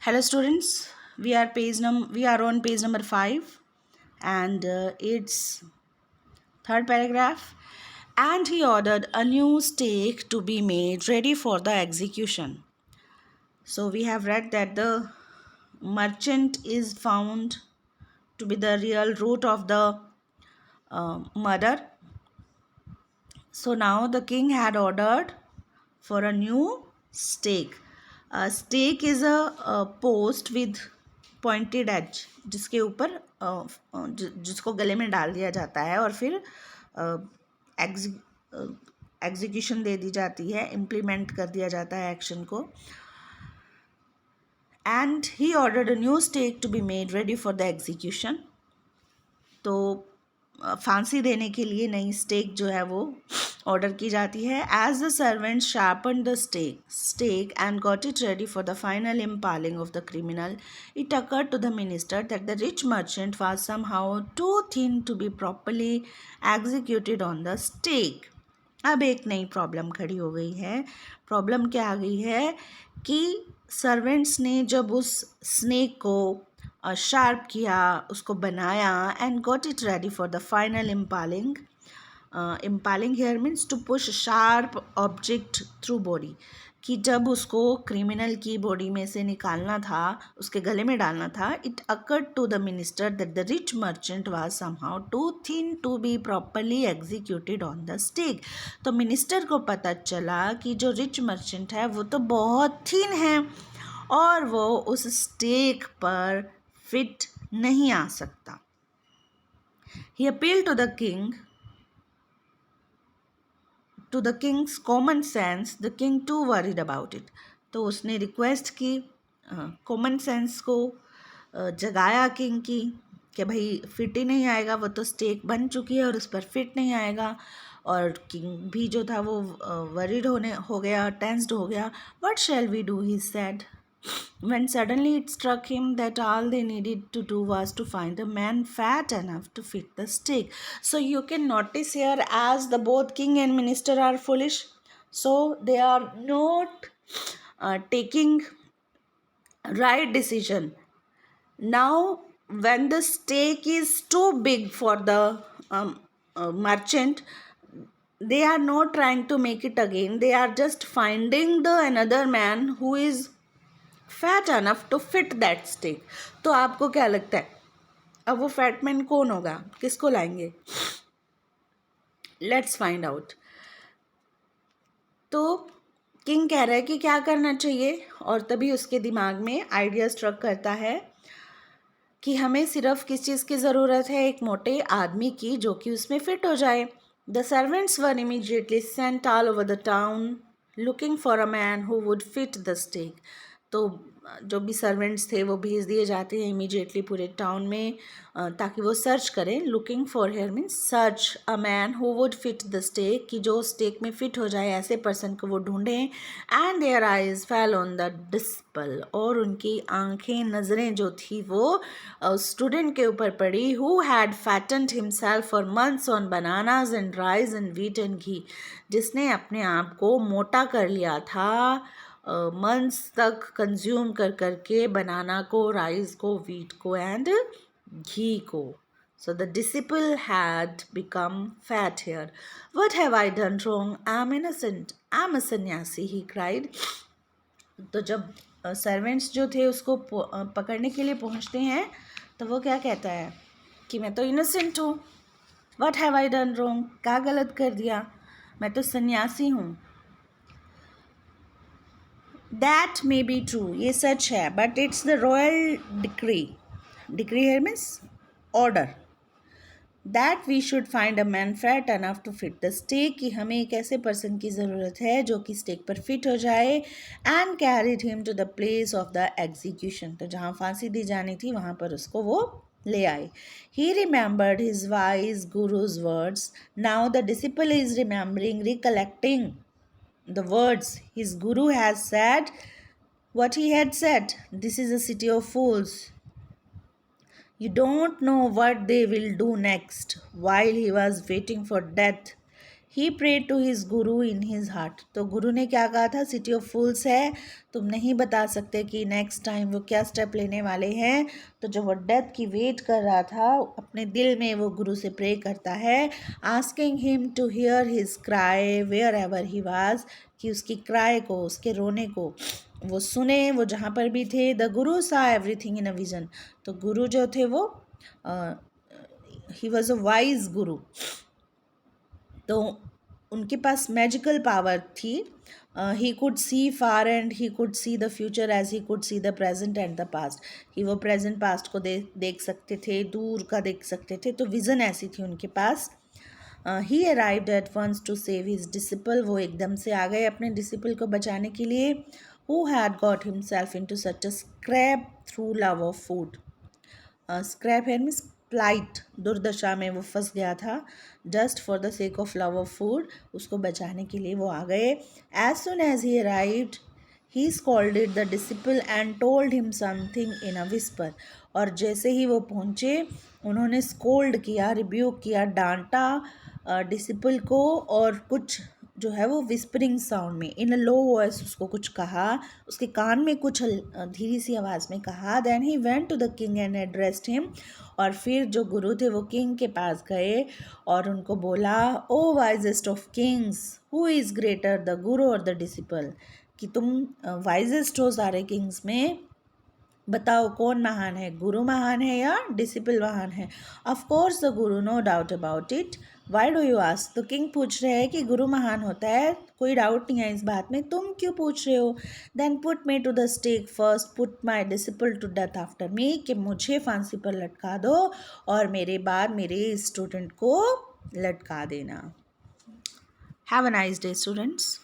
Hello students, we are on page number 5 and it's third paragraph. And he ordered a new stake to be made ready for the execution. So we have read that the merchant is found to be the real root of the murder. So now the king had ordered for a new stake. A stake is a post with pointed edge जिसके ऊपर जिसको गले में डाल दिया जाता है और फिर एग्जीक्यूशन दे दी जाती है, इम्प्लीमेंट कर दिया जाता है एक्शन को. And he ordered a new stake to be made ready for the execution. तो फांसी देने के लिए नई स्टेक जो है वो ऑर्डर की जाती है. As the servant sharpen the stake and got it ready for the final impaling of the criminal, it occurred to the minister that the rich merchant was somehow too thin to be properly executed on the stake. अब एक नई problem खड़ी हो गई है. Problem क्या आ गई है कि सर्वेंट्स ने जब उस स्नेक को शार्प किया, उसको बनाया and got it ready for the final impaling. Impaling here means to push sharp object through body, कि जब उसको क्रिमिनल की बॉडी में से निकालना था, उसके गले में डालना था, it occurred to the minister that the rich merchant was somehow too thin to be properly executed on the stake. तो मिनिस्टर को पता चला कि जो रिच मर्चेंट है वो तो बहुत थिन है और वो उस स्टेक पर फिट नहीं आ सकता. He appeal to the king, to the king's common sense, the king too worried about it. तो उसने रिक्वेस्ट की, कॉमन सेंस को जगाया किंग की कि भाई फिट ही नहीं आएगा, वो तो स्टेक बन चुकी है और उस पर फिट नहीं आएगा. और किंग भी जो था वो वरीड हो गया, टेंस्ड हो गया. What shall we do, he said. When suddenly it struck him that all they needed to do was to find a man fat enough to fit the stake. So you can notice here, as the both king and minister are foolish, so they are not taking right decision. Now when the stake is too big for the merchant, they are not trying to make it again, they are just finding the another man who is fat enough to fit that stake. तो आपको क्या लगता है अब वो fat man कौन होगा, किसको लाएंगे? Let's find out. तो किंग कह रहा है कि क्या करना चाहिए, और तभी उसके दिमाग में आइडिया स्ट्रक करता है कि हमें सिर्फ किस चीज़ की ज़रूरत है, एक मोटे आदमी की जो कि उसमें फिट हो जाए. The servants were immediately sent all over the town looking for a man who would fit the stake. तो जो भी सर्वेंट्स थे वो भेज दिए जाते हैं इमीडिएटली पूरे टाउन में, ताकि वो सर्च करें. Looking for here means search a man who would fit the stake, कि जो स्टेक में फिट हो जाए ऐसे पर्सन को वो ढूंढें. And their eyes fell on the disciple, और उनकी आंखें, नज़रें जो थी वो स्टूडेंट के ऊपर पड़ी. Who had fattened himself for months on bananas and rice and wheat and ghee, जिसने अपने आप को मोटा कर लिया था मंथ्स तक कंज्यूम कर करके बनाना को, राइस को, वीट को एंड घी को. So the disciple had become fat here. What have I done wrong? I am innocent. I am a sannyasi, he cried. तो जब सर्वेंट्स जो थे उसको पकड़ने के लिए पहुंचते हैं तो वो क्या कहता है कि मैं तो इनोसेंट हूँ. What have I done wrong? क्या गलत कर दिया, मैं तो सन्यासी हूँ. That may be true, ये सच है, but it's the royal decree. Decree here means order. That we should find a man fat enough to fit the stake, कि हमें एक ऐसे पर्सन की ज़रूरत है जो कि स्टेक पर फिट हो जाए. And carried him to the place of the execution, तो जहाँ फांसी दी जानी थी वहाँ पर उसको वो ले आए. He remembered his wise guru's words. Now the disciple is recollecting the words his guru has said, what he had said. This is a city of fools. You don't know what they will do next. While he was waiting for death, he prayed to his guru in his heart. तो गुरु ने क्या कहा था, city of फूल्स है, तुम नहीं बता सकते कि नेक्स्ट टाइम वो क्या स्टेप लेने वाले हैं। तो जो वो डेथ की वेट कर रहा था, अपने दिल में वो गुरु से प्रे करता है, asking him to hear his cry wherever he was, कि उसकी क्राई को, उसके रोने को वो सुने, वो जहाँ पर भी थे। द गुरु सा एवरीथिंग इन अ विजन। तो गुरु जो थे वो ही वॉज अ वाइज गुरु, तो उनके पास मैजिकल पावर थी। He could see far and he could see the future as he could see the present and the past, कि वो प्रेजेंट पास्ट को देख सकते थे, दूर का देख सकते थे। तो विज़न ऐसी थी उनके पास। He arrived at once to save his disciple, वो एकदम से आ गए अपने डिसिपल को बचाने के लिए। Who had got himself into such a scrap through love of food. Scrap है मीन्स प्लाइट, दुर्दशा में वो फंस गया था, just for the sake of love of food, उसको बचाने के लिए वो आ गए। As soon as he arrived he scolded the disciple and told him something in a whisper. और जैसे ही वो पहुँचे, उन्होंने स्कोल्ड किया, रिब्यूक किया, डांटा डिसिपल को, और कुछ जो है वो विस्परिंग साउंड में, इन अ लो वॉइस उसको कुछ कहा, उसके कान में कुछ धीरी सी आवाज़ में कहा। Then he went to the king and addressed him, और फिर जो गुरु थे वो किंग के पास गए और उनको बोला, O wisest of kings, who is greater, the guru और द डिसिपल, कि तुम वाइजेस्ट हो सारे किंग्स में, बताओ कौन महान है, गुरु महान है या डिसिपल महान है। Of course the guru, no doubt about it, why do you ask. तो किंग पूछ रहे हैं कि गुरु महान होता है, कोई डाउट नहीं है इस बात में, तुम क्यों पूछ रहे हो। Then put me to the stake first, put my disciple to death after me, कि मुझे फांसी पर लटका दो और मेरे बाद मेरे स्टूडेंट को लटका देना। Have a nice day students.